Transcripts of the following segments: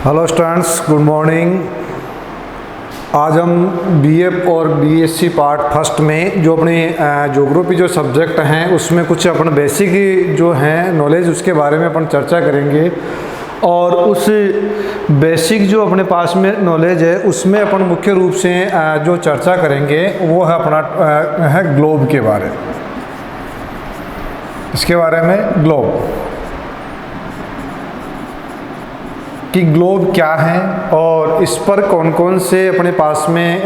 Hello students, good morning. आज हम BF और बीएससी पार्ट फर्स्ट में जो अपने ज्योग्राफी जो सब्जेक्ट हैं उसमें कुछ अपन बेसिक जो हैं नॉलेज उसके बारे में अपन चर्चा करेंगे। और उस बेसिक जो अपने पास में नॉलेज है उसमें अपन मुख्य रूप से जो चर्चा करेंगे वो है अपना है ग्लोब के बारे में। इसके बारे में ग्लोब कि ग्लोब क्या है और इस पर कौन कौन से अपने पास में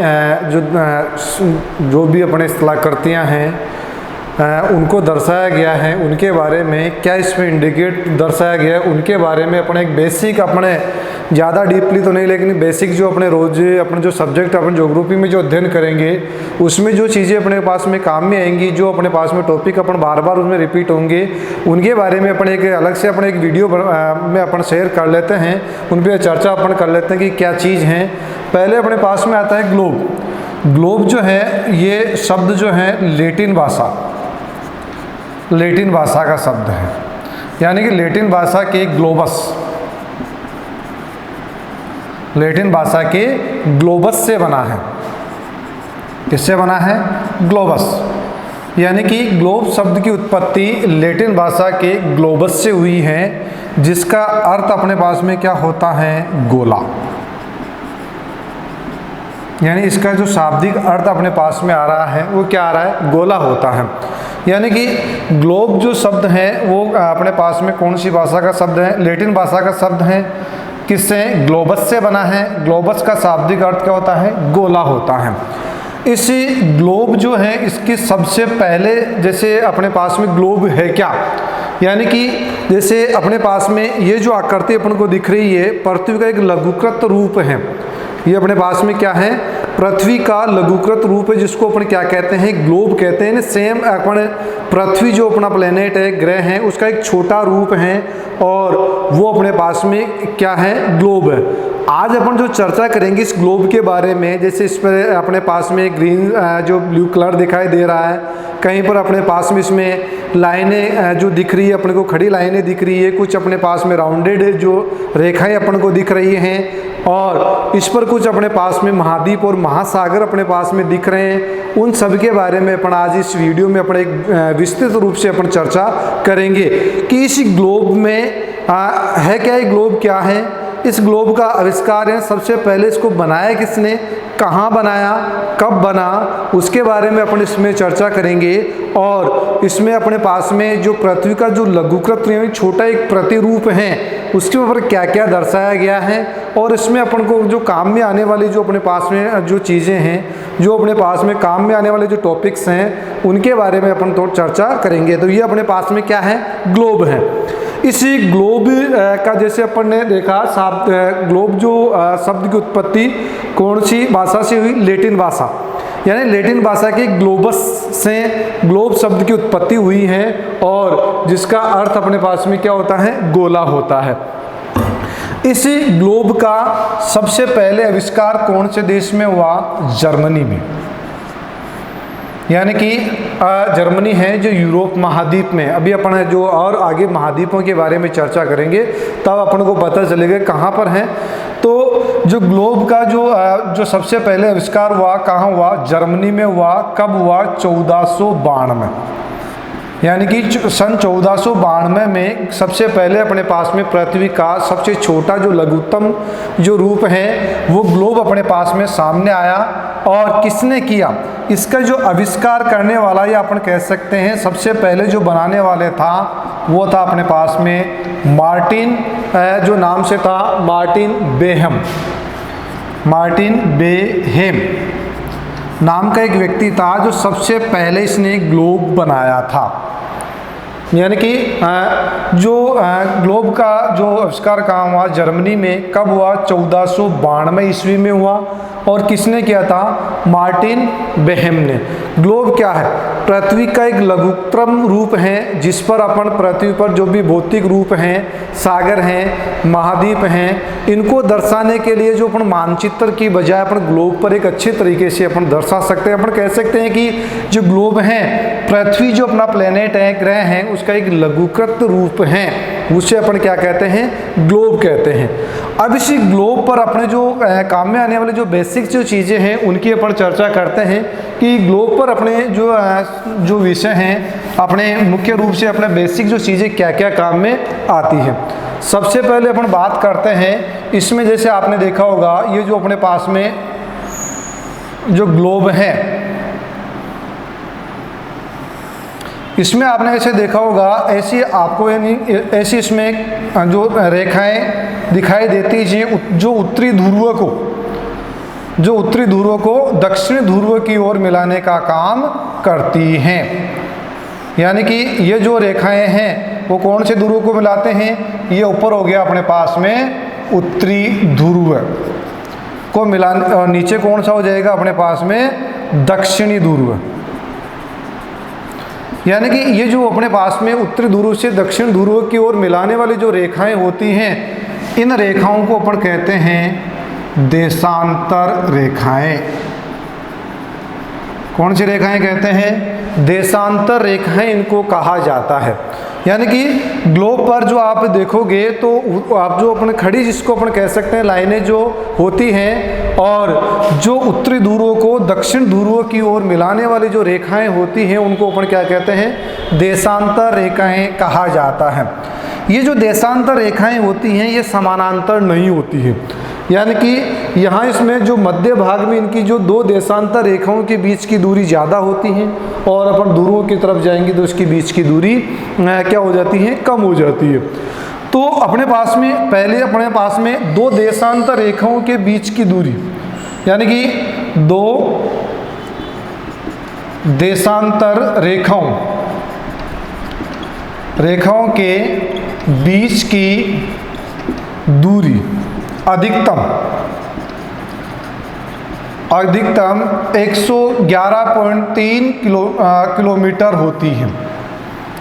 जो भी अपने स्थलाकृतियाँ हैं उनको दर्शाया गया है, उनके बारे में क्या इसमें इंडिकेट दर्शाया गया है उनके बारे में अपने एक बेसिक अपने ज़्यादा डीपली तो नहीं लेकिन बेसिक जो अपने रोज अपने जो सब्जेक्ट अपन ज्योग्राफी में जो अध्ययन करेंगे उसमें जो चीज़ें अपने पास में काम में आएंगी, जो अपने पास में टॉपिक अपन बार बार उसमें रिपीट होंगे, उनके बारे में अपन एक अलग से अपने एक वीडियो में अपन शेयर कर लेते हैं, उन पर चर्चा अपन कर लेते हैं कि क्या चीज़ हैं। पहले अपने पास में आता है ग्लोब। ग्लोब जो है ये शब्द जो है लैटिन भाषा का शब्द है, यानी कि लैटिन भाषा के ग्लोबस से बना है। किससे बना है? ग्लोबस। यानी कि ग्लोब शब्द की उत्पत्ति लैटिन भाषा के ग्लोबस से हुई है, जिसका अर्थ अपने पास में क्या होता है? गोला। यानी इसका जो शाब्दिक अर्थ अपने पास में आ रहा है वो क्या आ रहा है? गोला होता है। यानी कि ग्लोब जो शब्द है वो अपने पास में कौन सी भाषा का शब्द है? लैटिन भाषा का शब्द है। किससे? ग्लोबस से बना है। ग्लोबस का शाब्दिक अर्थ क्या होता है? गोला होता है। इस ग्लोब जो है इसकी सबसे पहले जैसे अपने पास में ग्लोब है क्या, यानी कि जैसे अपने पास में ये जो आकृति अपन को दिख रही है पृथ्वी का एक लघुकृत रूप है। ये अपने पास में क्या है? पृथ्वी का लघुकृत रूप है, जिसको अपन क्या कहते हैं? ग्लोब कहते हैं। सेम अपन पृथ्वी जो अपना प्लेनेट है, ग्रह है, उसका एक छोटा रूप है और वो अपने पास में क्या है? ग्लोब है। आज अपन जो चर्चा करेंगे इस ग्लोब के बारे में, जैसे इस पर अपने पास में ग्रीन जो ब्लू कलर दिखाई दे रहा है, कहीं पर अपने पास में इसमें लाइनें जो दिख रही है अपने को, खड़ी लाइनें दिख रही है, कुछ अपने पास में राउंडेड जो रेखाएं अपन को दिख रही हैं और इस पर कुछ अपने पास में महाद्वीप और महासागर अपने पास में दिख रहे हैं। उन सब के बारे में अपन आज इस वीडियो में अपन एक विस्तृत रूप से अपन चर्चा करेंगे कि इस ग्लोब में है क्या? ये ग्लोब क्या है? इस ग्लोब का आविष्कार है, सबसे पहले इसको बनाया किसने, कहाँ बनाया, कब बना, उसके बारे में अपन इसमें चर्चा करेंगे। और इसमें अपने पास में जो पृथ्वी का जो लघुकृत छोटा एक प्रतिरूप है उसके ऊपर क्या क्या दर्शाया गया है और इसमें अपन को जो काम में आने वाली जो अपने पास में जो चीज़ें हैं, जो अपने पास में काम में आने वाले जो टॉपिक्स हैं उनके बारे में अपन थोड़ा चर्चा करेंगे। तो ये अपने पास में क्या है? ग्लोब है। इसी ग्लोब का जैसे अपन ने देखा ग्लोब जो शब्द की उत्पत्ति कौन सी भाषा से हुई? लैटिन भाषा। यानी लैटिन भाषा के ग्लोबस से ग्लोब शब्द की उत्पत्ति हुई है और जिसका अर्थ अपने पास में क्या होता है? गोला होता है। इसी ग्लोब का सबसे पहले आविष्कार कौन से देश में हुआ? जर्मनी में। यानी कि जर्मनी है जो यूरोप महाद्वीप में। अभी अपन जो और आगे महाद्वीपों के बारे में चर्चा करेंगे तब अपन को पता चलेगा कहाँ पर है। तो जो ग्लोब का जो सबसे पहले आविष्कार हुआ कहाँ हुआ? जर्मनी में हुआ। कब हुआ? 1492। यानी कि सन 1492 में सबसे पहले अपने पास में पृथ्वी का सबसे छोटा जो लघुत्तम जो रूप है वो ग्लोब अपने पास में सामने आया। और किसने किया? इसका जो आविष्कार करने वाला या अपन कह सकते हैं सबसे पहले जो बनाने वाले था वो था अपने पास में मार्टिन, जो नाम से था मार्टिन बेहेम नाम का एक व्यक्ति था जो सबसे पहले इसने ग्लोब बनाया था। यानी कि जो ग्लोब का जो आविष्कार कहाँ हुआ? जर्मनी में। कब हुआ? 1492 ईस्वी में हुआ। और किसने किया था? मार्टिन बेहेम ने। ग्लोब क्या है? पृथ्वी का एक लघुत्तम रूप है जिस पर अपन पृथ्वी पर जो भी भौतिक रूप हैं, सागर हैं, महाद्वीप हैं, इनको दर्शाने के लिए जो अपन मानचित्र की बजाय अपन ग्लोब पर एक अच्छे तरीके से अपन दर्शा सकते हैं। अपन कह सकते हैं कि जो ग्लोब है, पृथ्वी जो अपना प्लेनेट है, ग्रह है, उसका एक लघुकृत रूप है उसे अपन क्या कहते हैं, ग्लोब कहते हैं। अब इसी ग्लोब पर अपने जो काम में आने वाले जो बेसिक जो चीज़ें हैं उनकी अपन चर्चा करते हैं कि ग्लोब पर अपने जो विषय हैं अपने मुख्य रूप से अपने बेसिक जो चीज़ें क्या क्या काम में आती हैं। सबसे पहले अपन बात करते हैं इसमें, जैसे आपने देखा होगा ये जो अपने पास में जो ग्लोब है, इसमें आपने ऐसे देखा होगा ऐसी आपको यानी ऐसी इसमें जो रेखाएं दिखाई देती हैं जो उत्तरी ध्रुव को दक्षिणी ध्रुव की ओर मिलाने का काम करती हैं। यानी कि ये जो रेखाएं हैं वो कौन से ध्रुव को मिलाते हैं, ये ऊपर हो गया अपने पास में उत्तरी ध्रुव को मिलाने, और नीचे कौन सा हो जाएगा अपने पास में दक्षिणी ध्रुव। यानी कि ये जो अपने पास में उत्तरी ध्रुव से दक्षिण ध्रुव की ओर मिलाने वाली जो रेखाएं होती हैं, इन रेखाओं को अपन कहते हैं देशांतर रेखाएं। कौन सी रेखाएं कहते हैं, देशांतर रेखाएं इनको कहा जाता है। यानी कि ग्लोब पर जो आप देखोगे तो आप जो अपने खड़ी जिसको अपन कह सकते हैं लाइनें जो होती हैं, और जो उत्तरी ध्रुव को दक्षिण ध्रुव की ओर मिलाने वाली जो रेखाएं होती हैं उनको अपन क्या कहते हैं, देशांतर रेखाएं कहा जाता है। ये जो देशांतर रेखाएं होती हैं ये समानांतर नहीं होती है। यानी कि यहाँ इसमें जो मध्य भाग में इनकी जो दो देशांतर रेखाओं के बीच की दूरी ज़्यादा होती है, और अपन ध्रुवों की तरफ जाएंगे तो उसके बीच की दूरी क्या हो जाती है, कम हो जाती है। तो अपने पास में पहले अपने पास में दो देशांतर रेखाओं के बीच की दूरी, यानी कि दो देशांतर रेखाओं के बीच की दूरी अधिकतम 111.3 किलोमीटर होती है।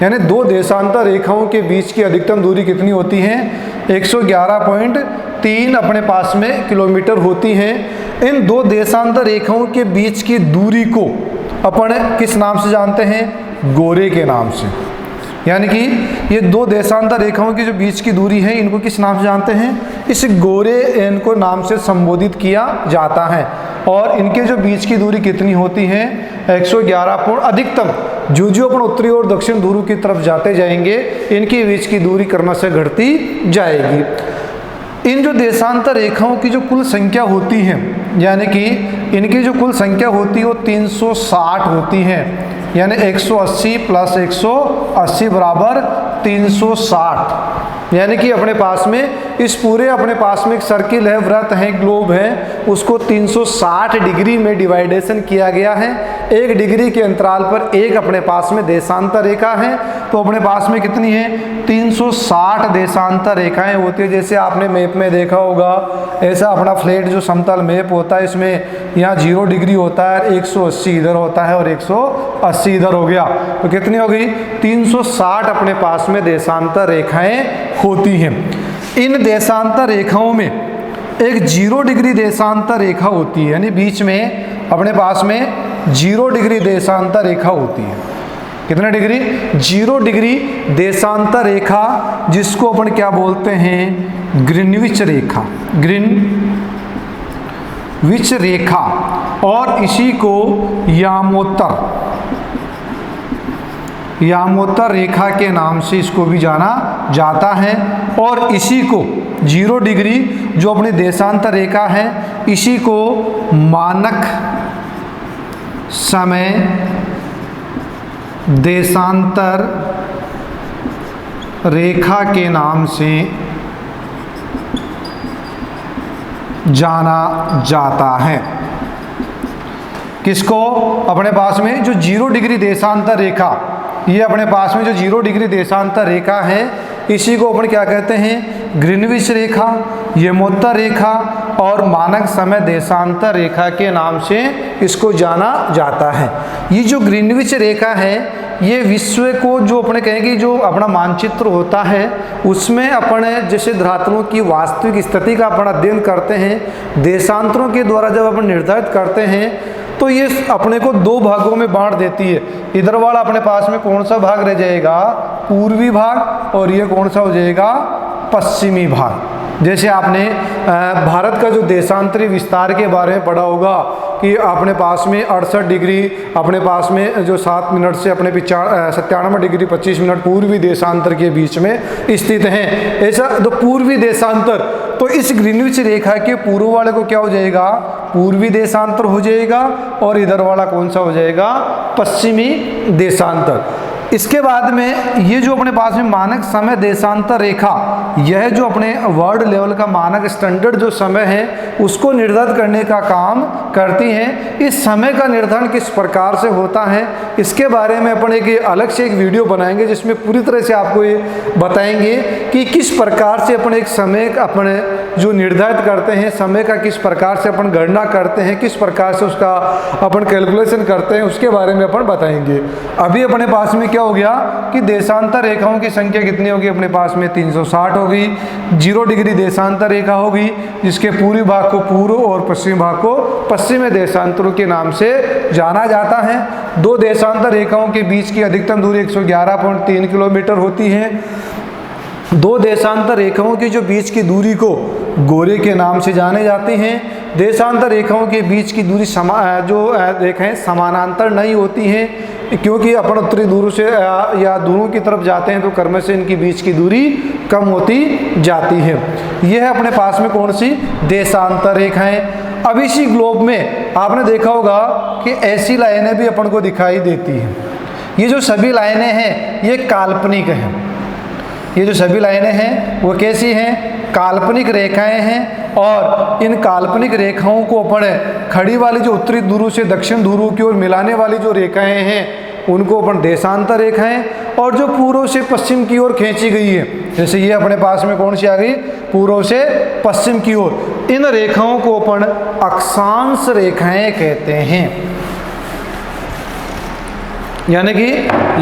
यानी दो देशांतर रेखाओं के बीच की अधिकतम दूरी कितनी होती है, 111.3 अपने पास में किलोमीटर होती है। इन दो देशांतर रेखाओं के बीच की दूरी को अपन किस नाम से जानते हैं, गोरे के नाम से। यानी कि ये दो देशांतर रेखाओं की जो बीच की दूरी है इनको किस नाम से जानते हैं, इस गोरे इनको नाम से संबोधित किया जाता है। और इनके जो बीच की दूरी कितनी होती है, 111 अधिकतम। जो अपन उत्तरी और दक्षिण ध्रुव की तरफ जाते जाएंगे इनके बीच की दूरी क्रमशः घटती जाएगी। इन जो देशांतर रेखाओं की जो कुल संख्या होती है, यानी कि इनकी जो कुल संख्या होती है वो 360 होती है। यानी 180 प्लस 180 बराबर 360। यानी कि अपने पास में इस पूरे अपने पास में एक सर्किल है, वृत्त है, ग्लोब है, उसको 360 डिग्री में डिवाइडेशन किया गया है। 1 डिग्री के अंतराल पर एक अपने पास में देशांतर रेखा है। तो अपने पास में कितनी है, 360 देशांतर रेखाएं होती है। जैसे आपने मैप में देखा होगा, ऐसा अपना फ्लैट जो समतल मैप होता है इसमें यहाँ 0 डिग्री होता है, 180 इधर होता है और 180 इधर हो गया। तो कितनी हो गई, 360 अपने पास में देशांतर रेखाएं होती हैं। इन देशांतर रेखाओं में एक 0 डिग्री देशांतर रेखा होती है, यानी बीच में अपने पास में 0 डिग्री देशांतर रेखा होती है। कितने डिग्री, 0 डिग्री देशांतर रेखा, जिसको अपन क्या बोलते हैं, ग्रीनविच रेखा, ग्रीनविच रेखा। और इसी को यामोत्तर रेखा के नाम से इसको भी जाना जाता है। और इसी को 0 डिग्री जो अपनी देशांतर रेखा है, इसी को मानक समय देशांतर रेखा के नाम से जाना जाता है। किसको, अपने पास में जो 0 डिग्री देशांतर रेखा, ये अपने पास में जो 0 डिग्री देशांतर रेखा है, इसी को अपन क्या कहते हैं, ग्रीनविच रेखा, यमोत्तर रेखा और मानक समय देशांतर रेखा के नाम से इसको जाना जाता है। ये जो ग्रीनविच रेखा है, ये विश्व को जो अपने कहेंगे जो अपना मानचित्र होता है उसमें अपन जैसे धरातलों की वास्तविक स्थिति का अपन अध्ययन करते हैं, देशांतरों के द्वारा जब अपन निर्धारित करते हैं तो ये अपने को दो भागों में बांट देती है। इधर वाला अपने पास में कौन सा भाग रह जाएगा, पूर्वी भाग, और ये कौन सा हो जाएगा, पश्चिमी भाग। जैसे आपने भारत का जो देशांतरी विस्तार के बारे में पढ़ा होगा कि अपने पास में 68 डिग्री, अपने पास में जो 7 मिनट से अपने 97 डिग्री 25 मिनट पूर्वी देशांतर के बीच में स्थित हैं। ऐसा तो पूर्वी देशांतर, तो इस ग्रीनविच रेखा के पूर्व वाले को क्या हो जाएगा, पूर्वी देशांतर हो जाएगा, और इधर वाला कौन सा हो जाएगा, पश्चिमी देशांतर। इसके बाद में ये जो अपने पास में मानक समय देशांतर रेखा, यह जो अपने वर्ल्ड लेवल का मानक स्टैंडर्ड जो समय है उसको निर्धारित करने का काम करती हैं। इस समय का निर्धारण किस प्रकार से होता है इसके बारे में अपन एक अलग से एक वीडियो बनाएंगे, जिसमें पूरी तरह से आपको ये बताएंगे कि किस प्रकार से अपन एक समय अपने जो निर्धारित करते हैं, समय का किस प्रकार से अपन गणना करते हैं, किस प्रकार से उसका अपन कैलकुलेशन करते हैं, उसके बारे में अपन बताएंगे। अभी अपने पास में क्या हो गया कि देशांतर रेखाओं की संख्या कितनी होगी, अपने पास में 360 होगी। 0 डिग्री देशांतर रेखा होगी, जिसके पूर्वी भाग को पूर्व और पश्चिमी भाग को पश्चिमी देशांतरों के नाम से जाना जाता है। दो देशांतर रेखाओं के बीच की अधिकतम दूरी 111.3 किलोमीटर होती है। दो देशांतर रेखाओं के जो बीच की दूरी को गोरे के नाम से जाने जाते हैं। देशांतर रेखाओं के बीच की दूरी जो रेखाएं समानांतर नहीं होती हैं, क्योंकि अपन उत्तरी ध्रुव से या ध्रुवों की तरफ जाते हैं तो क्रम से इनकी बीच की दूरी कम होती जाती है। यह है अपने पास में कौन सी, देशांतर रेखाएं। अब इसी ग्लोब में आपने देखा होगा कि ऐसी लाइनें भी अपन को दिखाई देती हैं। ये जो सभी लाइनें हैं ये काल्पनिक हैं। ये जो सभी लाइनें हैं वो कैसी हैं, काल्पनिक रेखाएं हैं। और इन काल्पनिक रेखाओं को अपन खड़ी वाली जो उत्तरी ध्रुव से दक्षिण ध्रुव की ओर मिलाने वाली जो रेखाएं हैं उनको अपन देशांतर रेखाएं, और जो पूर्व से पश्चिम की ओर खींची गई है, जैसे ये अपने पास में कौन सी आ गई, पूर्व से पश्चिम की ओर, इन रेखाओं को अपन अक्षांश रेखाएं कहते हैं। यानी कि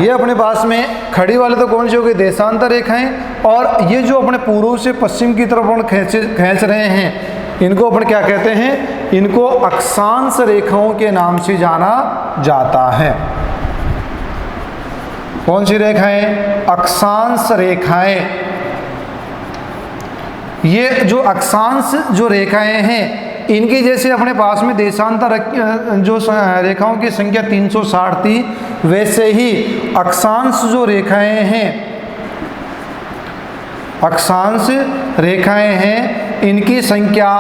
ये अपने पास में खड़ी वाले तो कौन सी हो गई, देशांतर रेखाएं, और ये जो अपने पूर्व से पश्चिम की तरफ अपन खींच रहे हैं इनको अपन क्या कहते हैं, इनको अक्षांश रेखाओं के नाम से जाना जाता है। कौन सी रेखाएं, अक्षांश रेखाएं। ये जो अक्षांश जो रेखाएं हैं इनकी जैसे अपने पास में देशांतर जो रेखाओं की संख्या 360 थी, वैसे ही अक्षांश जो रेखाएं हैं, अक्षांश रेखाएं हैं, इनकी संख्या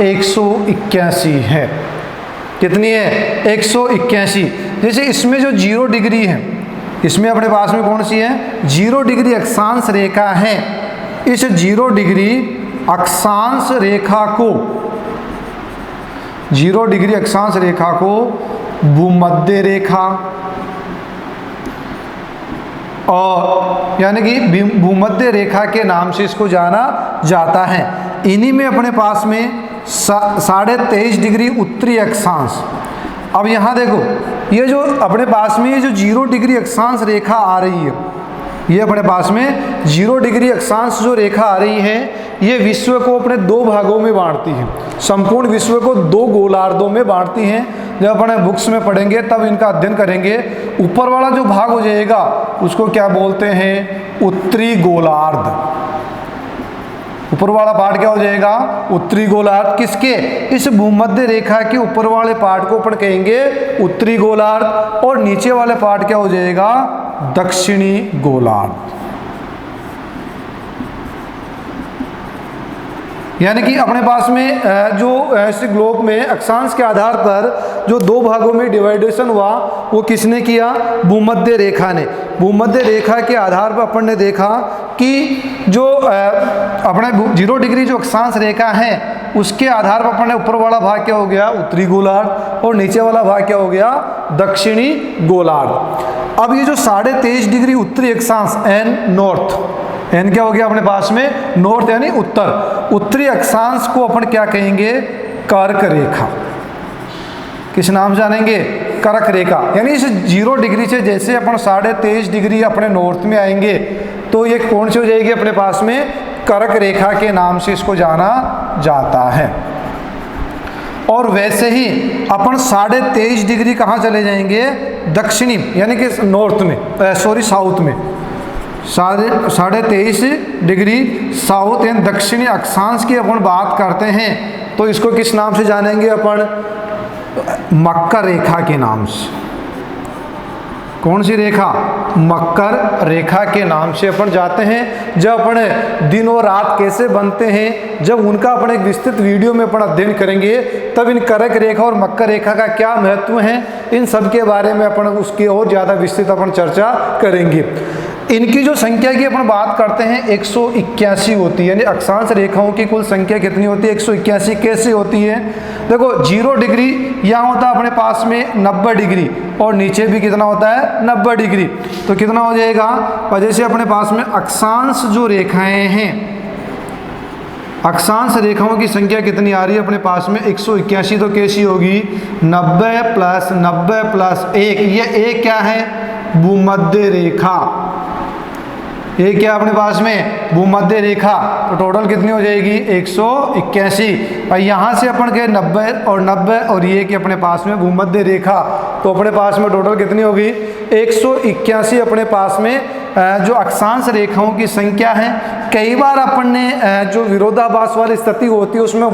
181 है। कितनी है, 181। जैसे इसमें जो 0 डिग्री है, इसमें अपने पास में कौन सी है, 0 डिग्री अक्षांश रेखा है। इस 0 डिग्री अक्षांश रेखा को, 0 डिग्री अक्षांश रेखा को भूमध्य रेखा, और यानी कि भूमध्य रेखा के नाम से इसको जाना जाता है। इन्हीं में अपने पास में 23.5 डिग्री उत्तरी अक्षांश। अब यहाँ देखो, ये जो अपने पास में ये जो 0 डिग्री अक्षांश रेखा आ रही है, ये अपने पास में 0 डिग्री अक्षांश जो रेखा आ रही है, ये विश्व को अपने दो भागों में बांटती है। संपूर्ण विश्व को दो गोलार्धों में बांटती हैं। जब अपने बुक्स में पढ़ेंगे तब इनका अध्ययन करेंगे। ऊपर वाला जो भाग हो जाएगा उसको क्या बोलते हैं, उत्तरी गोलार्ध। ऊपर वाला पार्ट क्या हो जाएगा, उत्तरी गोलार्ध। किसके, इस भूमध्य रेखा के ऊपर वाले पार्ट को अपन कहेंगे उत्तरी गोलार्ध, और नीचे वाले पार्ट क्या हो जाएगा, दक्षिणी गोलार्ध। यानी कि अपने पास में जो इस ग्लोब में अक्षांश के आधार पर जो दो भागों में डिवाइडेशन हुआ वो किसने किया, भूमध्य रेखा ने। भूमध्य रेखा के आधार पर अपन ने देखा कि जो अपने 0 डिग्री जो अक्षांश रेखा है उसके आधार पर अपन ने ऊपर वाला भाग क्या हो गया, उत्तरी गोलार्ध, और नीचे वाला भाग क्या हो गया, दक्षिणी गोलार्ध। अब ये जो 23.5 डिग्री उत्तरी अक्षांश एन नॉर्थ, एन क्या हो गया अपने पास में, नॉर्थ यानी उत्तर, उत्तरी अक्षांश को अपन क्या कहेंगे, कर्क रेखा। किस नाम जानेंगे, कर्क रेखा। यानी इस 0 डिग्री से जैसे अपन 23.5 डिग्री अपने नॉर्थ में आएंगे तो ये कौन सी हो जाएगी अपने पास में, कर्क रेखा के नाम से इसको जाना जाता है। और वैसे ही अपन 23.5 डिग्री कहाँ चले जाएंगे, दक्षिणी यानी कि नॉर्थ में, साउथ में, 23.5 डिग्री साउथ एंड दक्षिणी अक्षांश की अपन बात करते हैं तो इसको किस नाम से जानेंगे अपन, मकर रेखा के नाम से। कौन सी रेखा, मकर रेखा के नाम से अपन जाते हैं। जब अपन दिन और रात कैसे बनते हैं, जब उनका अपन एक विस्तृत वीडियो में अपन अध्ययन करेंगे, तब इन कर्क रेखा और मकर रेखा का क्या महत्व है, इन सब के बारे में अपन उसकी और ज़्यादा विस्तृत अपन चर्चा करेंगे। इनकी जो संख्या की अपन बात करते हैं 181 होती है, यानी अक्षांश रेखाओं की कुल संख्या कितनी होती है, 181। कैसे होती है, देखो 0 डिग्री यहाँ होता है अपने पास में 90 डिग्री और नीचे भी कितना होता है 90 डिग्री, तो कितना हो जाएगा, और जैसे अपने पास में अक्षांश जो रेखाएं हैं, अक्षांश रेखाओं की संख्या कितनी आ रही है अपने पास में 181, तो कैसी होगी 90 प्लस 90 प्लस 1, ये एक क्या है, भूमध्य रेखा, ये क्या अपने पास में भूमध्य रेखा, तो टोटल कितनी हो जाएगी 181। और यहाँ से अपन के 90 और 90 और ये कि अपने पास में भूमध्य रेखा, तो अपने पास में टोटल कितनी होगी 181 अपने पास में जो अक्षांश रेखाओं की संख्या है। कई बार अपन ने जो विरोधाभास वाली स्थिति होती है उसमें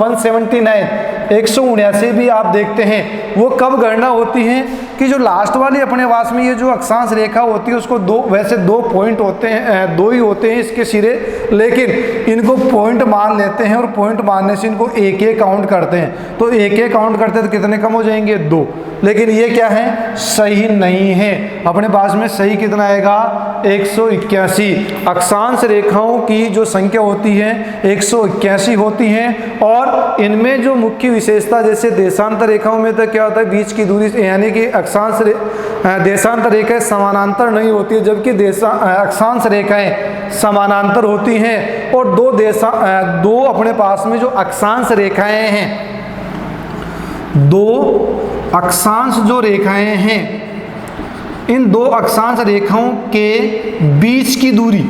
179 भी आप देखते हैं, वो कब गणना होती है कि जो लास्ट वाली अपने पास में ये जो अक्षांश रेखा होती है उसको वैसे 2 पॉइंट होते हैं, 2 ही होते हैं इसके सिरे, लेकिन इनको पॉइंट मान लेते हैं और पॉइंट मानने से इनको एक काउंट करते हैं, तो एक काउंट करते हैं तो कितने कम हो जाएंगे 2, लेकिन ये क्या है, सही नहीं है। अपने पास में सही कितना आएगा 181। अक्षांश रेखाओं की जो संख्या होती है 181 होती है, और इनमें जो मुख्य विशेषता, जैसे देशांतर रेखाओं में तो क्या होता है बीच की दूरी, यानी कि देशांतर रेखाएं समानांतर नहीं होती है, जबकि अक्षांश रेखाएं समानांतर होती हैं। और दो अपने पास में जो अक्षांश रेखाएं हैं, 2 अक्षांश जो रेखाएं हैं, इन 2 अक्षांश रेखाओं के बीच की दूरी,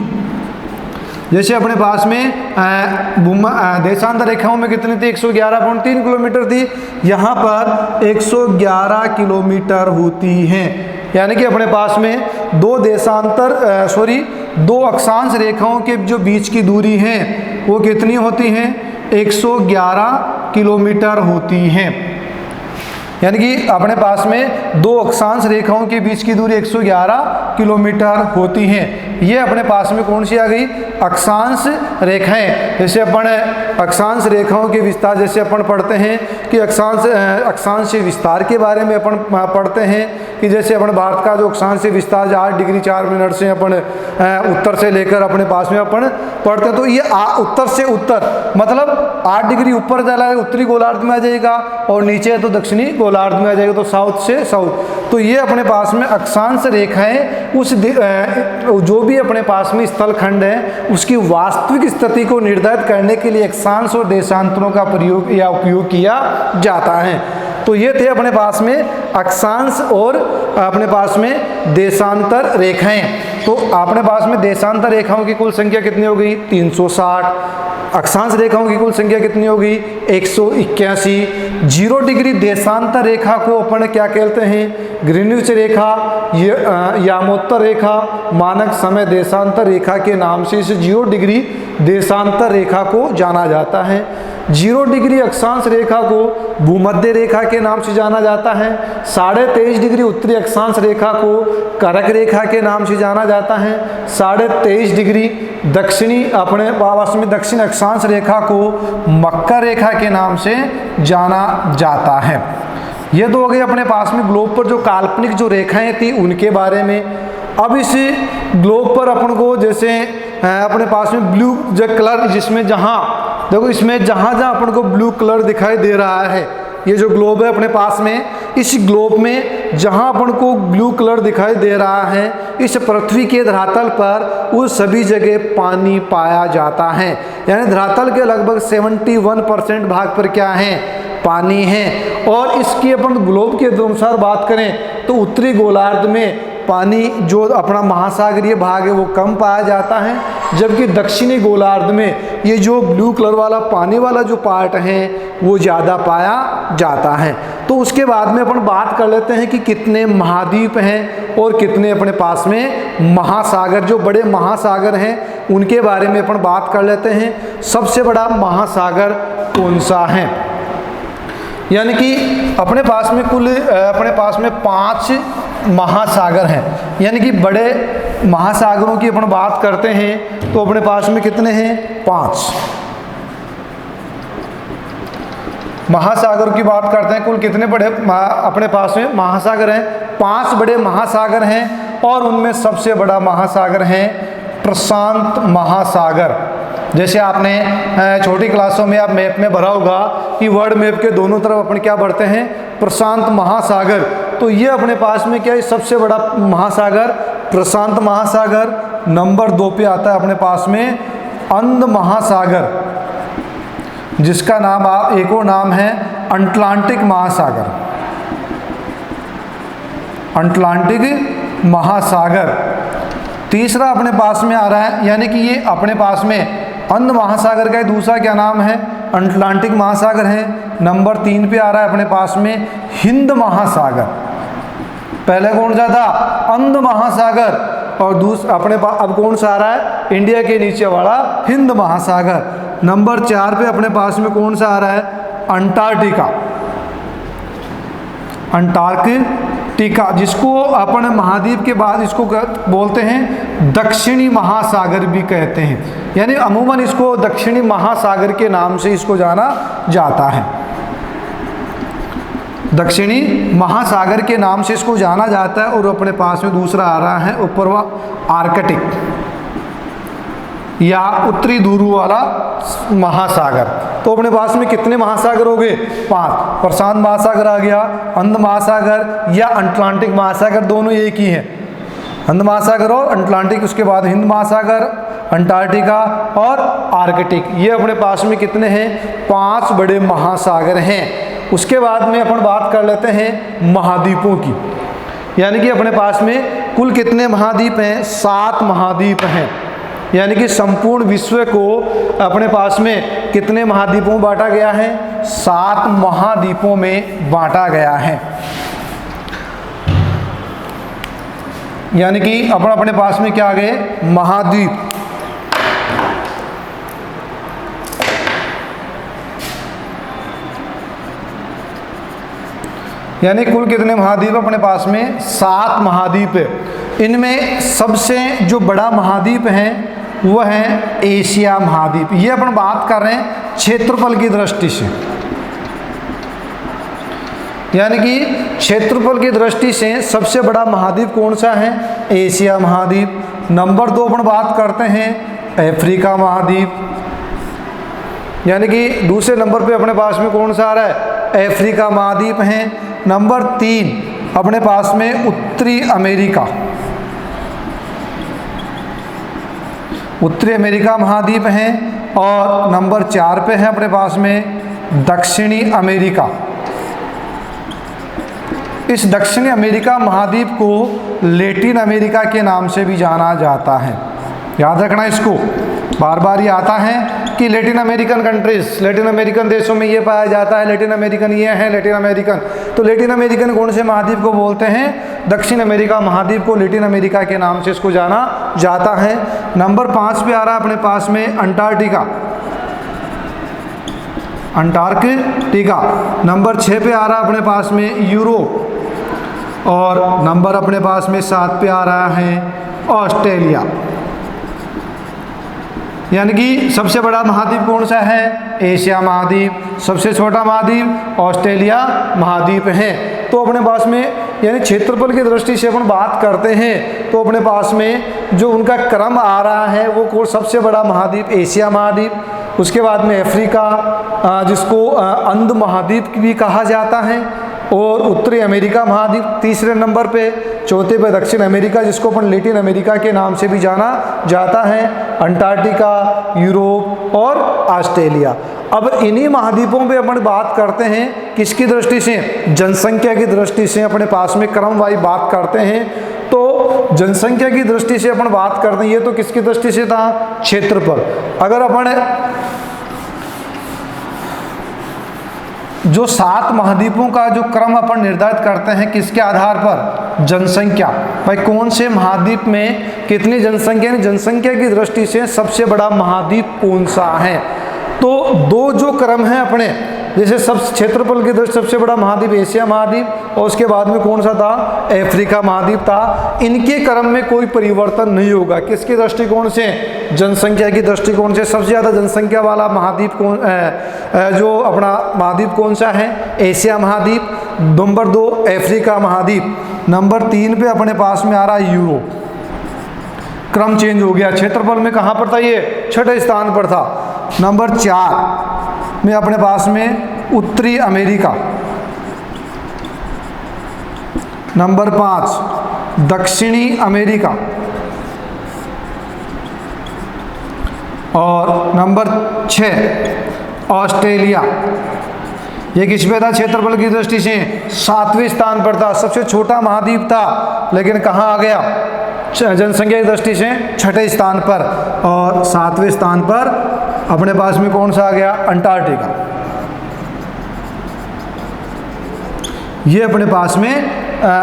जैसे अपने पास में देशांतर रेखाओं में कितनी थी 111.3 किलोमीटर थी, यहाँ पर 111 किलोमीटर होती हैं, यानी कि अपने पास में 2 अक्षांश रेखाओं के जो बीच की दूरी है वो कितनी होती हैं 111 किलोमीटर होती हैं, यानी कि अपने पास में 2 अक्षांश रेखाओं के बीच की दूरी 111 किलोमीटर होती हैं। ये अपने पास में कौन सी आ गई, अक्षांश रेखाएं। जैसे अपन अक्षांश रेखाओं के विस्तार, जैसे अपन पढ़ते हैं कि अक्षांश विस्तार के बारे में अपन पढ़ते हैं कि जैसे अपन भारत का जो अक्षांश विस्तार 8 डिग्री 4 मिनट से अपन उत्तर से लेकर अपने पास में अपन पढ़ते हैं, तो ये उत्तर से उत्तर मतलब 8 डिग्री ऊपर चला है उत्तरी गोलार्ध में आ जाएगा, और नीचे है तो दक्षिणी गोलार्ध में आ जाएगा, तो साउथ से साउथ। तो ये अपने पास में अक्षांश रेखाएं उस जो भी अपने पास में स्थलखंड है उसकी वास्तविक स्थिति को निर्धारित करने के लिए अक्षांश और देशांतरों का प्रयोग या उपयोग किया जाता है। तो ये थे अपने पास में अक्षांश और अपने पास में देशांतर रेखाएं। तो अपने पास में देशांतर रेखाओं की कुल संख्या कितनी हो गई 360, अक्षांश रेखाओं की कुल संख्या कितनी होगी 181। 0 डिग्री देशांतर रेखा को अपन क्या कहते हैं, ग्रीनिच रेखा, यामोत्तर रेखा, मानक समय देशांतर रेखा के नाम से इस 0 डिग्री देशांतर रेखा को जाना जाता है। 0 डिग्री अक्षांश रेखा को भूमध्य रेखा के नाम से जाना जाता है। 23.5 डिग्री उत्तरी अक्षांश रेखा को कर्क रेखा के नाम से जाना जाता है। 23.5 डिग्री दक्षिणी अपने पास में दक्षिण अक्षांश रेखा को मकर रेखा के नाम से जाना जाता है। ये तो हो गई अपने पास में ग्लोब पर जो काल्पनिक जो रेखाएं थी उनके बारे में। अब इस ग्लोब पर अपन को जैसे अपने पास में ब्लू जो कलर, जिसमें जहाँ देखो इसमें जहाँ अपन को ब्लू कलर दिखाई दे रहा है, ये जो ग्लोब है अपने पास में, इस ग्लोब में जहाँ अपन को ब्लू कलर दिखाई दे रहा है, इस पृथ्वी के धरातल पर उस सभी जगह पानी पाया जाता है। यानी धरातल के लगभग 71% भाग पर क्या है, पानी है। और इसकी अपन ग्लोब के अनुसार बात करें तो उत्तरी गोलार्ध में पानी जो अपना महासागरीय भाग है वो कम पाया जाता है, जबकि दक्षिणी गोलार्ध में ये जो ब्लू कलर वाला पानी वाला जो पार्ट है वो ज़्यादा पाया जाता है। तो उसके बाद में अपन बात कर लेते हैं कि कितने महाद्वीप हैं और कितने अपने पास में महासागर, जो बड़े महासागर हैं उनके बारे में अपन बात कर लेते हैं। सबसे बड़ा महासागर कौन सा है, यानी कि अपने पास में कुल 5 महासागर हैं, यानी कि बड़े महासागरों की अपन बात करते हैं तो अपने पास में कितने हैं, 5 महासागर की बात करते हैं। कुल कितने बड़े अपने पास में महासागर हैं, 5 बड़े महासागर हैं और उनमें सबसे बड़ा महासागर है प्रशांत महासागर। जैसे आपने छोटी क्लासों में आप मैप में भरा होगा कि वर्ल्ड मैप के दोनों तरफ अपन क्या बढ़ते हैं, प्रशांत महासागर। तो ये अपने पास में क्या है, सबसे बड़ा महासागर प्रशांत महासागर। नंबर 2 पे आता है अपने पास में अंध महासागर, जिसका नाम एक और नाम है अटलांटिक महासागर, अटलांटिक महासागर। तीसरा अपने पास में आ रहा है, यानी कि ये अपने पास में अंध महासागर का दूसरा क्या नाम है, अटलांटिक महासागर है। नंबर 3 पे आ रहा है अपने पास में हिंद महासागर। पहले कौन सा था, अंध महासागर, और दूसरा अपने पास अब कौन सा आ रहा है, इंडिया के नीचे वाला हिंद महासागर। नंबर 4 पे अपने पास में कौन सा आ रहा है, अंटार्कटिका, अंटार्कटिका, जिसको अपन महाद्वीप के बाद इसको बोलते हैं दक्षिणी महासागर भी कहते हैं, यानी अमूमन इसको दक्षिणी महासागर के नाम से इसको जाना जाता है। दक्षिणी महासागर के नाम से इसको जाना जाता है। और अपने पास में दूसरा आ रहा है ऊपरवा आर्कटिक या उत्तरी ध्रुव वाला महासागर। तो अपने पास में कितने महासागर हो गए, 5। प्रशांत महासागर आ गया, अंध महासागर या अटलांटिक महासागर, दोनों एक ही हैं, अंध महासागर और अटलांटिक। उसके बाद हिंद महासागर, अंटार्कटिका और आर्कटिक, ये अपने पास में कितने हैं, 5 बड़े महासागर हैं। उसके बाद में अपन बात कर लेते हैं महाद्वीपों की, यानी कि अपने पास में कुल कितने महाद्वीप हैं, 7 महाद्वीप हैं। यानी कि संपूर्ण विश्व को अपने पास में कितने महाद्वीपों में बांटा गया है, 7 महाद्वीपों में बांटा गया है। यानी कि अपन अपने पास में क्या आ गए, महाद्वीप। यानी कुल कितने महाद्वीप अपने पास में, 7 महाद्वीप है। इनमें सबसे जो बड़ा महाद्वीप है वो है एशिया महाद्वीप। ये अपन बात कर रहे हैं क्षेत्रफल की दृष्टि से, यानी कि क्षेत्रफल की दृष्टि से सबसे बड़ा महाद्वीप कौन सा है, एशिया महाद्वीप। नंबर 2 अपन बात करते हैं अफ्रीका महाद्वीप, यानी कि दूसरे नंबर पे अपने पास में कौन सा आ रहा है, अफ्रीका महाद्वीप है। नंबर 3 अपने पास में उत्तरी अमेरिका, उत्तरी अमेरिका महाद्वीप है। और नंबर 4 पे है अपने पास में दक्षिणी अमेरिका। इस दक्षिणी अमेरिका महाद्वीप को लैटिन अमेरिका के नाम से भी जाना जाता है। याद रखना इसको, बार बार ये आता है कि Latin American countries, Latin American देशों में ये पाया जाता है, लैटिन अमेरिकन ये है लैटिन अमेरिकन। तो लैटिन अमेरिकन कौन से महाद्वीप को बोलते हैं, दक्षिण अमेरिका महाद्वीप को लैटिन अमेरिका के नाम से इसको जाना जाता है। नंबर 5 पे आ रहा है अपने पास में अंटार्कटिका, अंटार्कटिका। नंबर 6 पे आ रहा है अपने पास में यूरोप, और नंबर अपने पास में 7 पे आ रहा है ऑस्ट्रेलिया। यानी कि सबसे बड़ा महाद्वीप कौन सा है, एशिया महाद्वीप। सबसे छोटा महाद्वीप ऑस्ट्रेलिया महाद्वीप है। तो अपने पास में यानी क्षेत्रफल की दृष्टि से अपन बात करते हैं तो अपने पास में जो उनका क्रम आ रहा है वो सबसे बड़ा महाद्वीप एशिया महाद्वीप, उसके बाद में अफ्रीका जिसको अंध महाद्वीप भी कहा जाता है, और उत्तरी अमेरिका महाद्वीप तीसरे नंबर पे, चौथे पे दक्षिण अमेरिका जिसको अपन लैटिन अमेरिका के नाम से भी जाना जाता है, अंटार्कटिका, यूरोप और ऑस्ट्रेलिया। अब इन्हीं महाद्वीपों पे अपन बात करते हैं किसकी दृष्टि से, जनसंख्या की दृष्टि से अपने पास में क्रमवाइज बात करते हैं। तो जनसंख्या की दृष्टि से अपन बात करते हैं, ये तो किसकी दृष्टि से था, क्षेत्रफल। अगर अपन जो 7 महाद्वीपों का जो क्रम अपन निर्धारित करते हैं किसके आधार पर? जनसंख्या। भाई कौन से महाद्वीप में कितनी जनसंख्या है, जनसंख्या की दृष्टि से सबसे बड़ा महाद्वीप कौन सा है। तो 2 जो क्रम है अपने, जैसे सब क्षेत्रफल की दृष्टि सबसे बड़ा महाद्वीप एशिया महाद्वीप और उसके बाद में कौन सा था? अफ्रीका महाद्वीप था। इनके क्रम में कोई परिवर्तन नहीं होगा। किसके दृष्टिकोण से? जनसंख्या की दृष्टिकोण से सबसे ज़्यादा जनसंख्या वाला महाद्वीप कौन जो अपना महाद्वीप कौन सा है? एशिया महाद्वीप। नंबर 2 अफ्रीका महाद्वीप। नंबर 3 पे अपने पास में आ रहा है यूरोप। क्रम चेंज हो गया। क्षेत्रफल में कहाँ पर था? ये 6ठे स्थान पर था। नंबर 4 में अपने पास में उत्तरी अमेरिका। नंबर 5 दक्षिणी अमेरिका। और नंबर 6 ऑस्ट्रेलिया। ये किस पे था क्षेत्रफल की दृष्टि से? 7वें स्थान पर था। सबसे छोटा महाद्वीप था, लेकिन कहाँ आ गया? जनसंख्या की दृष्टि से 6ठे स्थान पर। और 7वें स्थान पर अपने पास में कौन सा आ गया? अंटार्कटिका। ये अपने पास में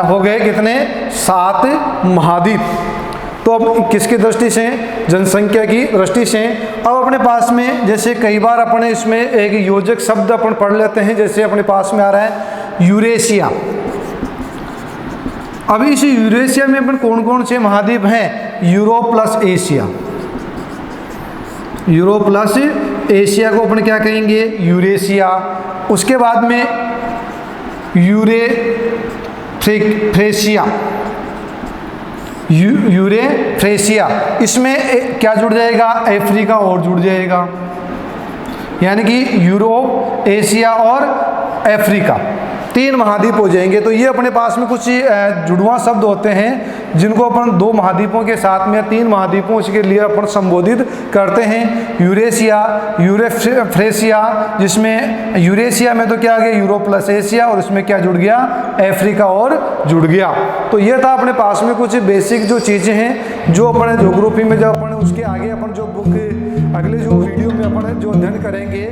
हो गए कितने? 7 महाद्वीप। तो अब किसकी दृष्टि से? जनसंख्या की दृष्टि से। अब अपने पास में जैसे कई बार अपने इसमें एक योजक शब्द अपन पढ़ लेते हैं, जैसे अपने पास में आ रहा है यूरेशिया। अभी इस यूरेशिया में अपन कौन कौन से महाद्वीप हैं? Europe plus Asia. Europe plus Asia को अपन क्या कहेंगे? यूरेशिया। उसके बाद में यूरेथ्रेशिया। यूरेथ्रेशिया, इसमें क्या जुड़ जाएगा? अफ्रीका और जुड़ जाएगा। यानी कि यूरोप, एशिया और अफ्रीका 3 महाद्वीप हो जाएंगे। तो ये अपने पास में कुछ जुड़वा शब्द होते हैं जिनको अपन 2 महाद्वीपों के साथ में 3 महाद्वीपों के लिए अपन संबोधित करते हैं। यूरेशिया, यूरेथ्रेशिया, जिसमें यूरेशिया में तो क्या आ गया? यूरोप प्लस एशिया, और इसमें क्या जुड़ गया? अफ्रीका और जुड़ गया। तो ये था अपने पास में कुछ बेसिक जो चीज़ें हैं जो अपने ज्योग्राफी में जब अपन उसके आगे अपन जो बुक अगले जो वीडियो में अपन जो अध्ययन करेंगे